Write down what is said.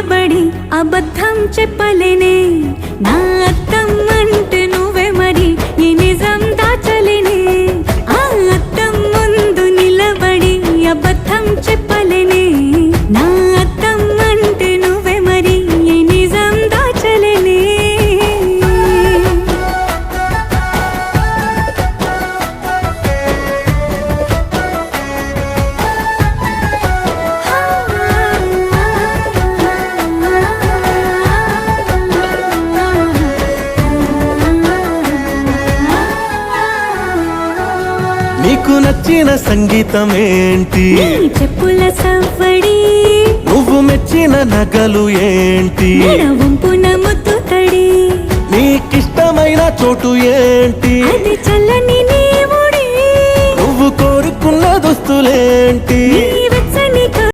నిలబడి అబద్ధం చెప్పలేనే నా అద్దం అంటే నువ్వే మరి ఈ నిజం దాచలేనే ఆ అద్దం ముందు నిలబడి అబద్ధం చెప్పలేనే నా అద్దం అంటే నువ్వే మరి ఈ నిజం దాచలేనే నీకు నచ్చిన సంగీతం ఏంటి నీ చెప్పుల సవ్వడి నువ్వు మెచ్చిన నగలు ఏంటి వంపున ముద్దు తడి నీకిష్టమైన చోటు ఏంటి అది చల్లని నీ ఒడి నువ్వు కోరుకున్న దుస్తులేంటి నీ వెచ్చ